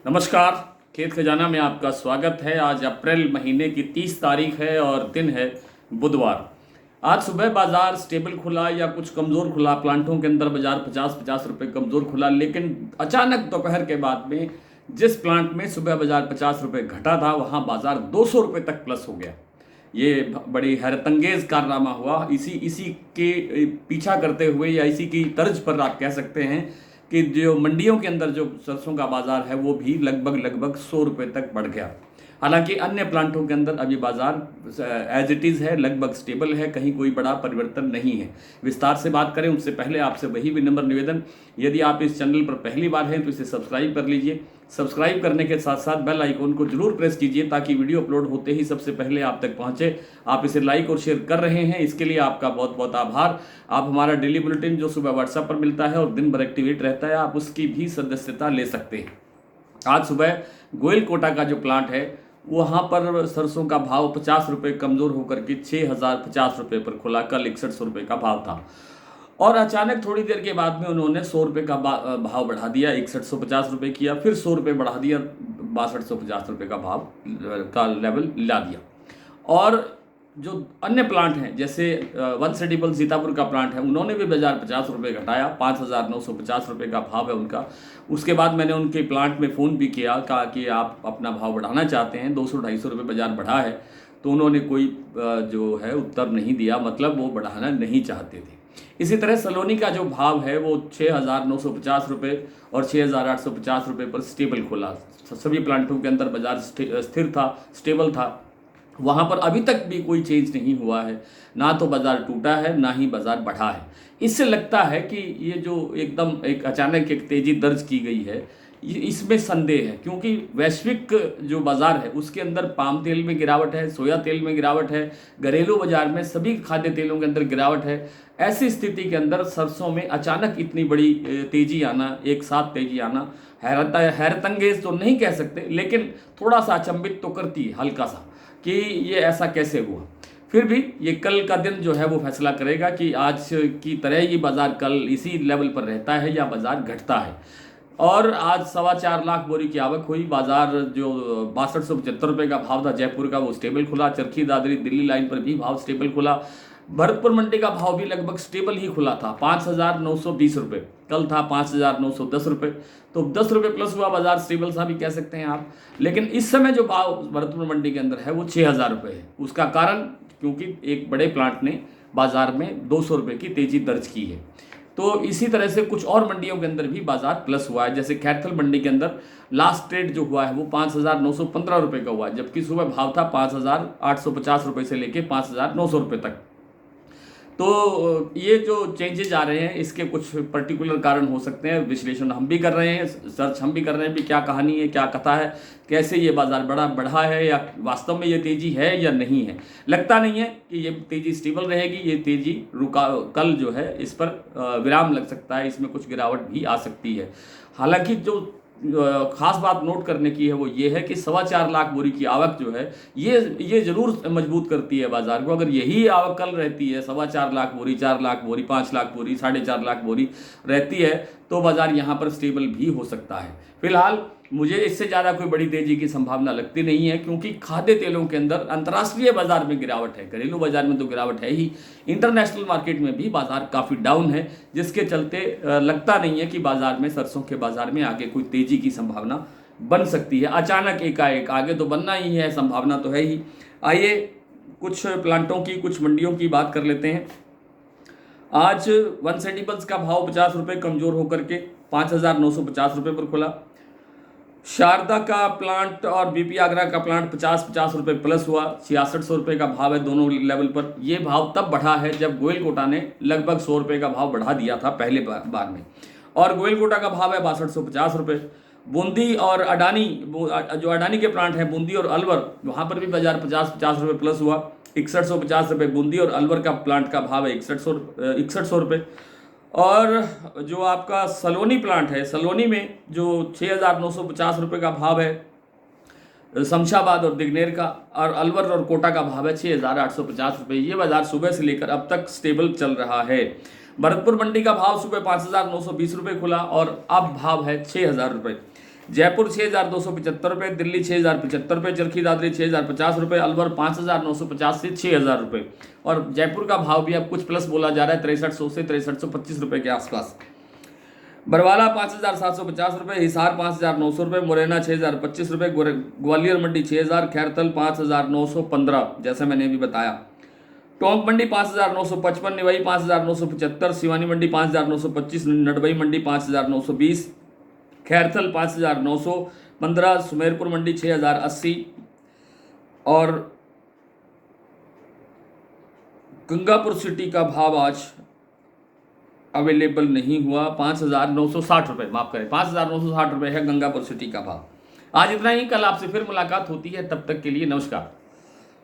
नमस्कार। खेत खजाना में आपका स्वागत है। आज अप्रैल महीने की 30 तारीख है और दिन है बुधवार। आज सुबह बाजार स्टेबल खुला या कुछ कमज़ोर खुला। प्लांटों के अंदर बाजार 50-50 रुपये कमज़ोर खुला, लेकिन अचानक दोपहर के बाद में जिस प्लांट में सुबह बाजार 50 रुपये घटा था वहाँ बाजार 200 रुपये तक प्लस हो गया। ये बड़ी हैरतअंगेज़ कारनामा हुआ। इसी के पीछा करते हुए या इसी की तर्ज पर आप कह सकते हैं कि जो मंडियों के अंदर जो सरसों का बाज़ार है वो भी लगभग 100 रुपये तक बढ़ गया। हालांकि अन्य प्लांटों के अंदर अभी बाज़ार एज इट इज़ है, लगभग स्टेबल है, कहीं कोई बड़ा परिवर्तन नहीं है। विस्तार से बात करें उससे पहले आपसे वही विनम्र निवेदन, यदि आप इस चैनल पर पहली बार हैं तो इसे सब्सक्राइब कर लीजिए। सब्सक्राइब करने के साथ साथ बेल आइकन को जरूर प्रेस कीजिए ताकि वीडियो अपलोड होते ही सबसे पहले आप तक पहुंचे। आप इसे लाइक और शेयर कर रहे हैं, इसके लिए आपका बहुत बहुत आभार। आप हमारा डेली बुलेटिन जो सुबह व्हाट्सएप पर मिलता है और दिन भर एक्टिवेट रहता है, आप उसकी भी सदस्यता ले सकते हैं। आज सुबह गोयल कोटा का जो प्लांट है वहाँ पर सरसों का भाव 50 रुपये कमज़ोर होकर के 6050 रुपये पर खुला। कल 6100 रुपये का भाव था और अचानक थोड़ी देर के बाद में उन्होंने 100 रुपये का भाव बढ़ा दिया, 6150 रुपये किया, फिर 100 रुपये बढ़ा दिया, 6250 रुपये का भाव का लेवल ला दिया। और जो अन्य प्लांट हैं जैसे वनसेडिबल सीतापुर का प्लांट है, उन्होंने भी बाजार 50 रुपये घटाया, 5950 रुपये का भाव है उनका। उसके बाद मैंने उनके प्लांट में फ़ोन भी किया, कहा कि आप अपना भाव बढ़ाना चाहते हैं, 200-250 रुपये बाजार बढ़ा है, तो उन्होंने कोई जो है उत्तर नहीं दिया, मतलब वो बढ़ाना नहीं चाहते थे। इसी तरह सलोनी का जो भाव है वो 6950 रुपये और 6850 रुपये पर स्टेबल खुला। सभी प्लांटों के अंदर बाजार स्थिर था, स्टेबल था। वहाँ पर अभी तक भी कोई चेंज नहीं हुआ है, ना तो बाज़ार टूटा है ना ही बाज़ार बढ़ा है। इससे लगता है कि ये जो एकदम एक अचानक एक तेज़ी दर्ज की गई है, इसमें संदेह है, क्योंकि वैश्विक जो बाज़ार है उसके अंदर पाम तेल में गिरावट है, सोया तेल में गिरावट है, घरेलू बाज़ार में सभी खाद्य तेलों के अंदर गिरावट है। ऐसी स्थिति के अंदर सरसों में अचानक इतनी बड़ी तेज़ी आना, एक साथ तेज़ी आना हैरतअंगेज़ तो नहीं कह सकते, लेकिन थोड़ा सा अचंभित तो करती है हल्का सा कि ये ऐसा कैसे हुआ। फिर भी ये कल का दिन जो है वो फैसला करेगा कि आज की तरह ये बाज़ार कल इसी लेवल पर रहता है या बाज़ार घटता है। और आज 4.25 लाख बोरी की आवक हुई। बाज़ार जो 6275 रुपये का भाव था जयपुर का, वो स्टेबल खुला। चरखी दादरी दिल्ली लाइन पर भी भाव स्टेबल खुला। भरतपुर मंडी का भाव भी लगभग स्टेबल ही खुला था, 5920 रुपये। कल था 5910 रुपये, तो 10 रुपये प्लस हुआ, बाजार स्टेबल सा भी कह सकते हैं आप। लेकिन इस समय जो भाव भरतपुर मंडी के अंदर है वो 6000 रुपये है। उसका कारण क्योंकि एक बड़े प्लांट ने बाजार में 200 रुपये की तेज़ी दर्ज की है। तो इसी तरह से कुछ और मंडियों के अंदर भी बाजार प्लस हुआ है। जैसे खैरथल मंडी के अंदर लास्ट ट्रेड जो हुआ है वो 5915 रुपये का हुआ है, जबकि सुबह भाव था 5850 रुपये से लेके 5900 रुपये तक। तो ये जो चेंजेज आ रहे हैं इसके कुछ पर्टिकुलर कारण हो सकते हैं। विश्लेषण हम भी कर रहे हैं, सर्च हम भी कर रहे हैं भी क्या कहानी है, क्या कथा है, कैसे ये बाजार बढ़ा है या वास्तव में ये तेज़ी है या नहीं है। लगता नहीं है कि ये तेज़ी स्टेबल रहेगी, ये तेज़ी कल जो है इस पर विराम लग सकता है, इसमें कुछ गिरावट भी आ सकती है। हालांकि जो खास बात नोट करने की है वो ये है कि 4.25 लाख बोरी की आवक जो है ये जरूर मजबूत करती है बाजार को। अगर यही आवक कल रहती है 4.25 लाख बोरी, 4 लाख बोरी, 5 लाख बोरी, 4.5 लाख बोरी रहती है तो बाजार यहाँ पर स्टेबल भी हो सकता है। फिलहाल मुझे इससे ज़्यादा कोई बड़ी तेज़ी की संभावना लगती नहीं है, क्योंकि खाद्य तेलों के अंदर अंतर्राष्ट्रीय बाजार में गिरावट है, घरेलू बाजार में तो गिरावट है ही, इंटरनेशनल मार्केट में भी बाजार काफ़ी डाउन है, जिसके चलते लगता नहीं है कि बाजार में सरसों के बाजार में आगे कोई तेज़ी की संभावना बन सकती है। अचानक एकाएक आगे तो बनना ही है, संभावना तो है ही। आइए कुछ प्लांटों की, कुछ मंडियों की बात कर लेते हैं। आज वनसेडिबल्स का भाव 50 रुपये कमज़ोर होकर के 5950 रुपये पर खुला। शारदा का प्लांट और बीपी आगरा का प्लांट 50-50 रुपये प्लस हुआ, 6600 रुपये का भाव है दोनों लेवल पर। ये भाव तब बढ़ा है जब गोयल कोटा ने लगभग 100 रुपये का भाव बढ़ा दिया था पहले बार में, और गोयल कोटा का भाव है 6250 रुपये। बूंदी और अडानी, जो अडानी के प्लांट हैं बूंदी और अलवर, वहाँ पर भी बाजार 50-50 रुपये प्लस हुआ, 6150 रुपये बूंदी और अलवर का प्लांट का भाव है 6100 रुपये। और जो आपका सलोनी प्लांट है, सलोनी में जो 6950 रुपये का भाव है शमशाबाद और दिग्नेर का, और अलवर और कोटा का भाव है 6850 रुपये। ये बाजार सुबह से लेकर अब तक स्टेबल चल रहा है। भरतपुर मंडी का भाव सुबह 5920 रुपये खुला और अब भाव है 6000 रुपये। जयपुर 6,275 रुपये, दिल्ली 6,075 रुपये, चरखी दादरी 6,050 रुपये, अलवर 5,950 से 6,000 रुपये। और जयपुर का भाव भी अब कुछ प्लस बोला जा रहा है 6300 से 6325 रुपये के आसपास। बरवाला 5,750 रुपये, हिसार 5,900 रुपये, मुरैना 6,025 रुपये, ग्वालियर मंडी 6,000, खैरतल 5,915 जैसे मैंने अभी बताया। टोंक मंडी 5,955, निवाई 5,975, सिवानी मंडी 5,925, नडबई मंडी 5,920, खैरथल 5,915, सुमेरपुर मंडी 6,080 और गंगापुर सिटी का भाव आज अवेलेबल नहीं हुआ। 5,960 रुपये, माफ करें 5,960 रुपये है गंगापुर सिटी का भाव। आज इतना ही, कल आपसे फिर मुलाकात होती है, तब तक के लिए नमस्कार।